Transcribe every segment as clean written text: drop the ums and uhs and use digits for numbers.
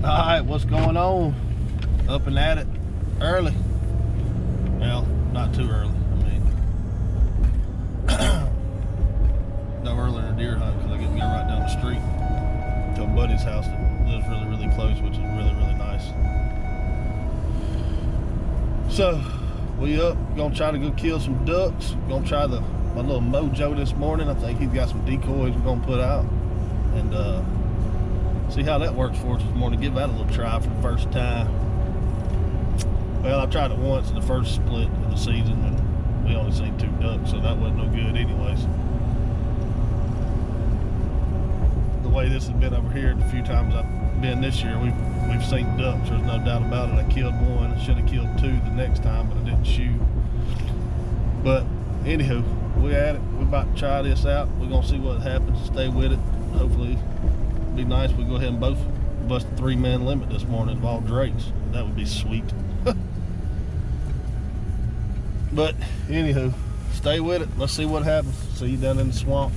Alright, what's going on? Up and at it early. Well, not too early. I mean, no earlier than a deer hunt because I get to go right down the street to a buddy's house that lives really, really close, which is really, really nice. So, we up, gonna try to go kill some ducks. Gonna try my little mojo this morning. I think he's got some decoys we're gonna put out. And see how that works for us this morning. Give that a little try for the first time. Well, I tried it once in the first split of the season and we only seen 2 ducks, so that wasn't no good anyways. The way this has been over here, the few times I've been this year, we've seen ducks, there's no doubt about it. I killed one, I should have killed 2 the next time, but I didn't shoot. But anywho, we at it, we're about to try this out. We're gonna see what happens, stay with it. Hopefully it'd be nice if we go ahead and both bust a 3-man limit this morning of all drakes. That would be sweet. But anywho, stay with it. Let's see what happens. See you down in the swamp.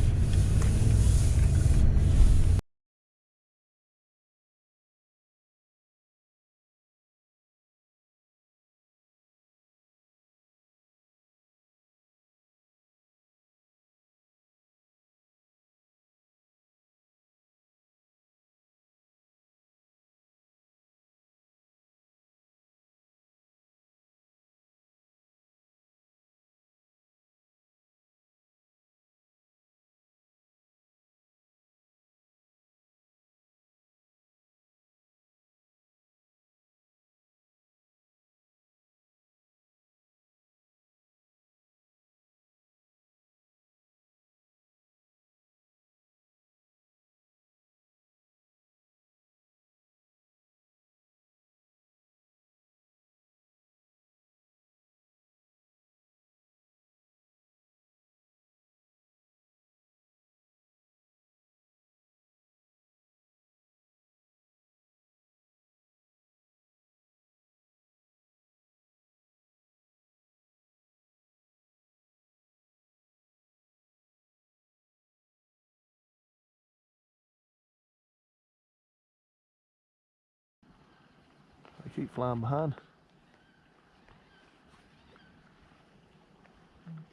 They keep flying behind.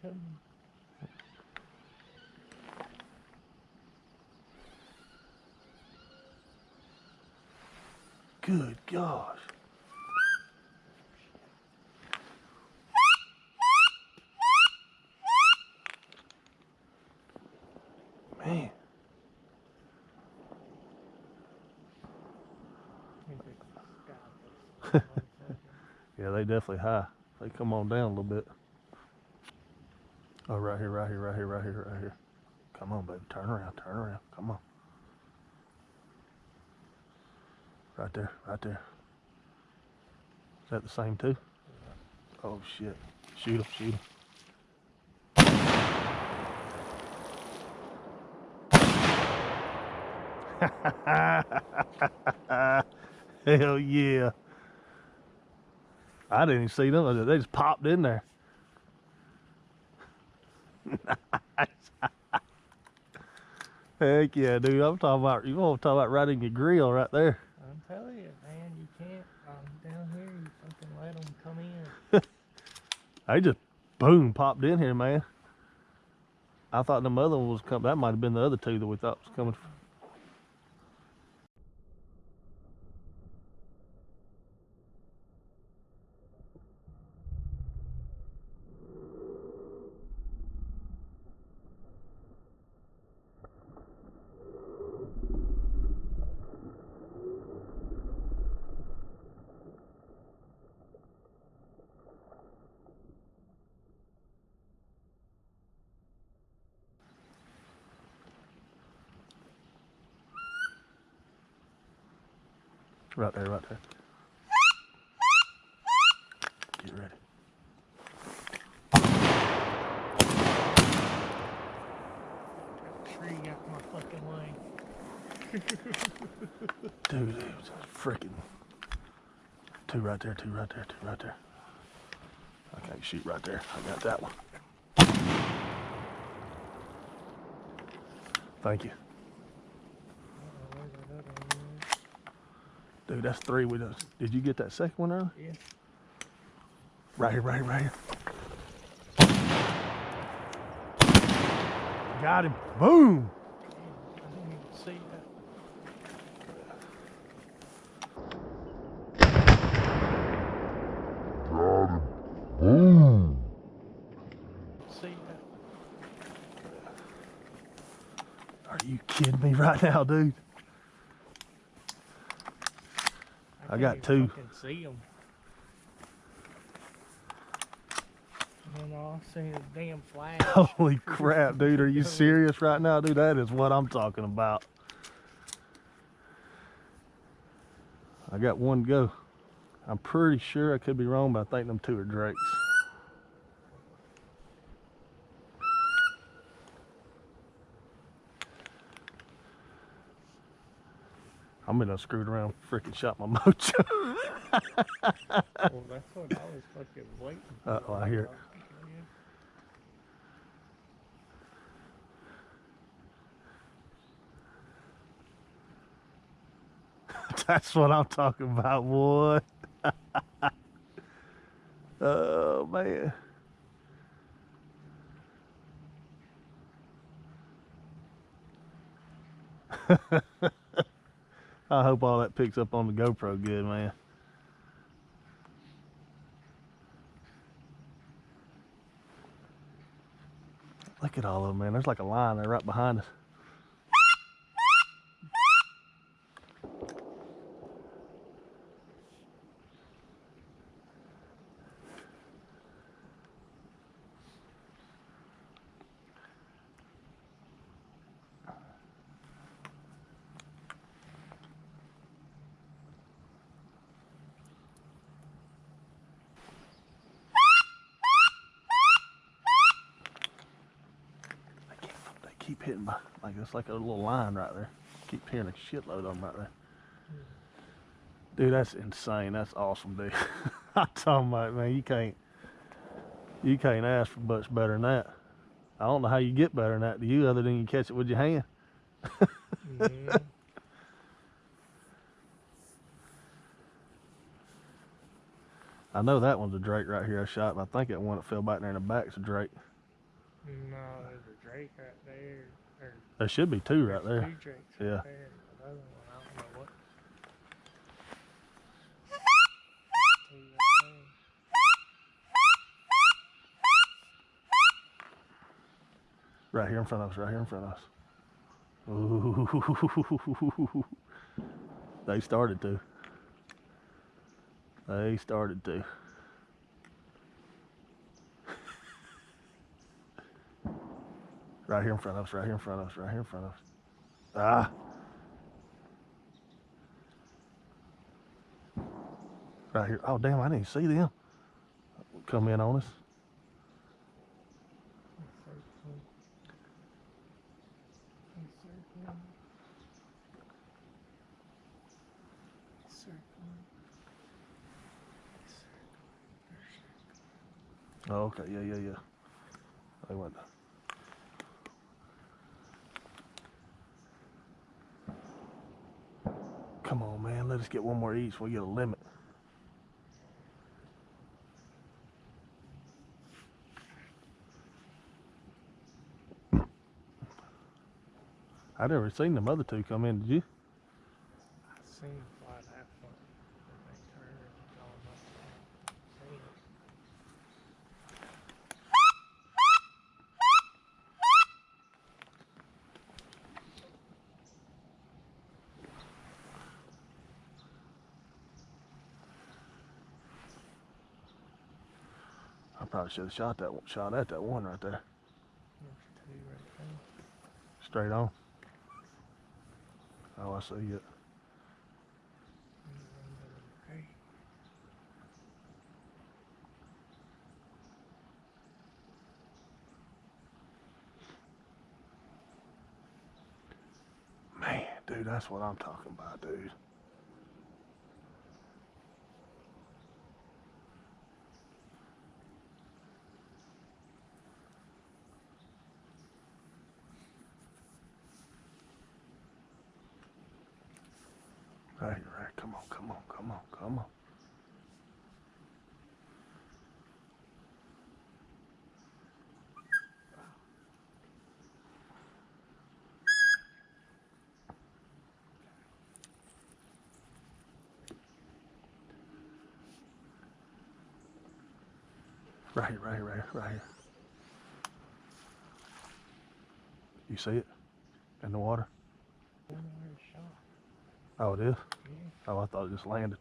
Okay. Good gosh. Man. Yeah, they definitely high. They come on down a little bit. Oh, right here, right here, right here, right here, right here. Come on, baby. Turn around, turn around. Come on. Right there, right there. Is that the same too? Oh, shit. Shoot him, shoot him. Hell yeah. I didn't even see them. They just popped in there. Nice. Heck yeah, dude. I'm talking about, you want to talk about right in your grill right there. I'm telling you, man, you can't, down here, you fucking let them come in. They just, boom, popped in here, man. I thought the other one was coming. That might have been the other 2 that we thought was coming. Right there, right there. Get ready. That tree got my fucking way. Dude, it was freaking 2 right there, 2 right there, 2 right there. I can't shoot right there. I got that one. Thank you. Dude, that's 3. Did you get that second one early? Yeah. Right here, right here, right here. Got him. Boom. I didn't even see that. Got him. Boom. See that. Are you kidding me right now, dude? I got 2. I can see them. And then all I see is a damn flash. Holy crap, dude. Are you serious right now, dude? That is what I'm talking about. I got 1 go. I'm pretty sure, I could be wrong, but I think them 2 are drakes. I'm gonna screwed around, freaking shot my mojo. Well, that's what I was fucking waiting for. Oh, I hear it. That's what I'm talking about, boy. Oh, man. I hope all that picks up on the GoPro good, man. Look at all of them, man. There's like a line there right behind us. They keep hitting my, like it's like a little line right there. Keep hearing a shitload of them right there. Dude, that's insane. That's awesome, dude. I'm talking about, man, you can't ask for much better than that. I don't know how you get better than that, do you, other than you catch it with your hand? Yeah. I know that one's a drake right here I shot, but I think that one that fell back there in the back's a drake. No, there's a drake right there. There should be 2 right there. 2 drakes right Yeah. there. Another one, I don't know what. 2 right there. Right here in front of us, right here in front of us. Ooh. They started to. They started to. Right here in front of us, right here in front of us, right here in front of us. Ah. Right here. Oh, damn, I didn't even see them. Come in on us. Oh, okay, yeah. They went. Come on, man, let us get 1 more each. We get a limit. I never seen them other 2 come in, did you? I seen fly that one. They turned and gone up there. Seen it. I probably should have shot at that one right there. There's 2 right there. Straight on. Oh, I see it. Okay. Man, dude, that's what I'm talking about, dude. Right. Come on, come on, come on, come on. Right here. You see it? In the water? Oh, it is? Yeah. Oh, I thought it just landed.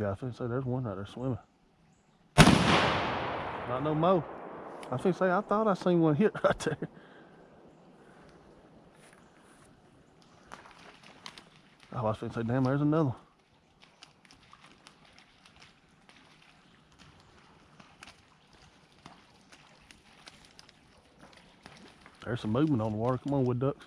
Yeah, I was gonna say there's one right there swimming. Not no more. I was gonna say I thought I seen one hit right there. Oh, I was gonna say, damn, there's another one. There's some movement on the water. Come on, wood ducks.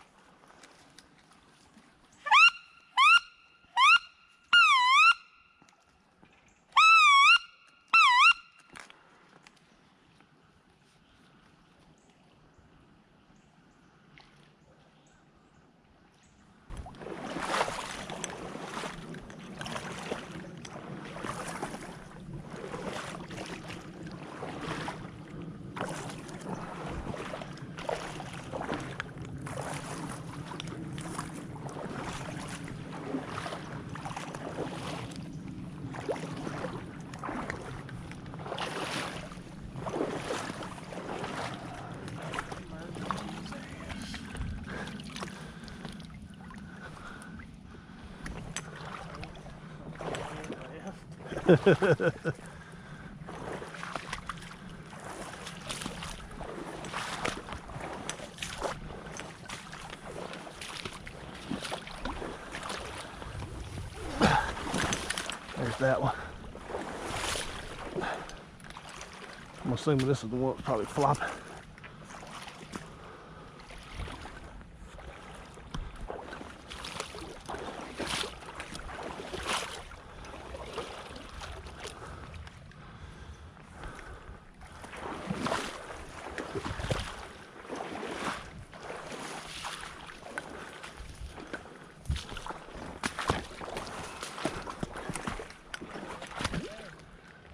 There's that one. I'm assuming this is the one that's probably flopping.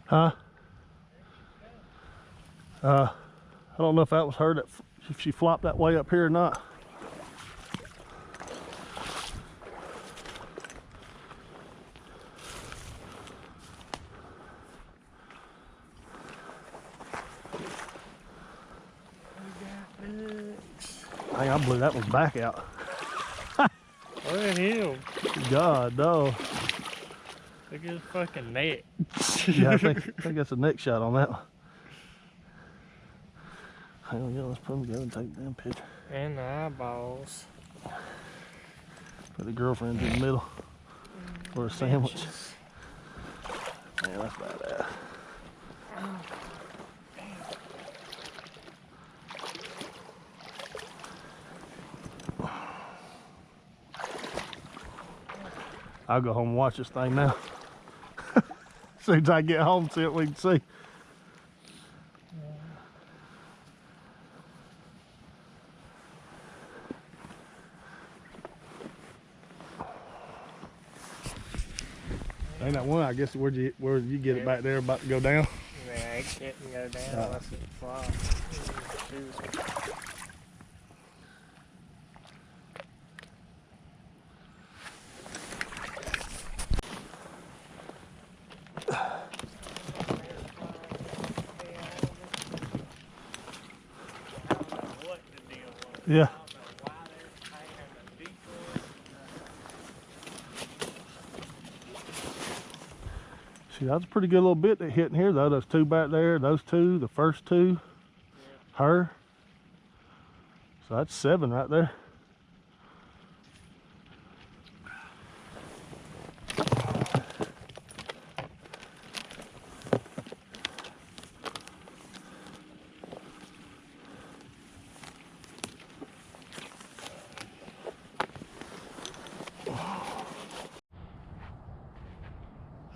Huh? I don't know if that was her, that if she flopped that way up here or not. Hey, I blew that one's back out. Look at him. God, no. Look at his fucking neck. Yeah, I think that's a neck shot on that one. Hell yeah, let's put them together and take a damn picture. And the eyeballs. Put the girlfriend in the middle for a sandwich. Man, that's badass. I'll go home and watch this thing now. As soon as I get home, see what we can see. Ain't that one? I guess where'd you get it back there about to go down? Yeah, it couldn't go down unless it flopped. Yeah. See, that's a pretty good little bit that hit in here though. Those two back there, those two, the first two, her. So that's 7 right there.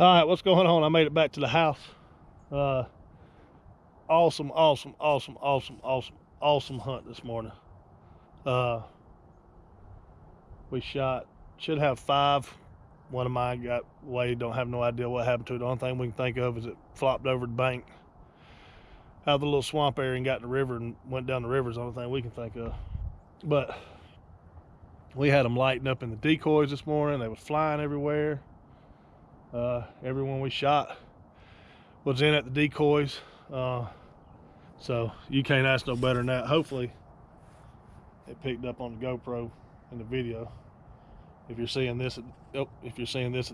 All right, what's going on? I made it back to the house. Awesome hunt this morning. We should have 5. One of mine got away. Don't have no idea what happened to it. The only thing we can think of is it flopped over the bank out of the little swamp area and got in the river and went down the river. Is the only thing we can think of. But we had them lighting up in the decoys this morning. They was flying everywhere. Everyone we shot was in at the decoys. So you can't ask no better than that. Hopefully it picked up on the GoPro in the video. If you're seeing this at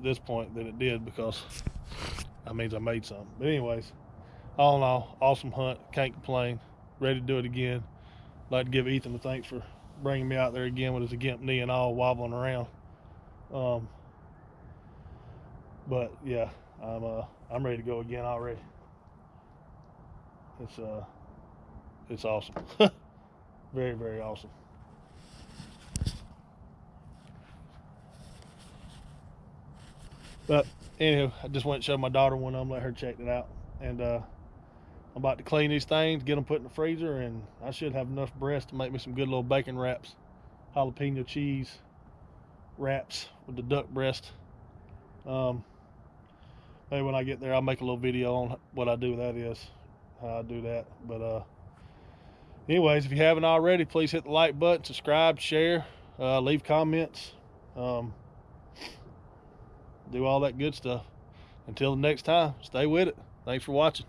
this point, then it did, because that means I made something. But anyways, all in all, awesome hunt. Can't complain. Ready to do it again. Like to give Ethan a thanks for bringing me out there again with his gimp knee and all, wobbling around. But yeah, I'm ready to go again already. It's awesome. Very, very awesome. But anyway, I just went and showed my daughter one of them, let her check it out. And I'm about to clean these things, get them put in the freezer, and I should have enough breast to make me some good little bacon wraps, jalapeno cheese wraps with the duck breast. Maybe when I get there, I'll make a little video on what I do with that is, how I do that. But anyways, if you haven't already, please hit the like button, subscribe, share, leave comments. Do all that good stuff. Until the next time, stay with it. Thanks for watching.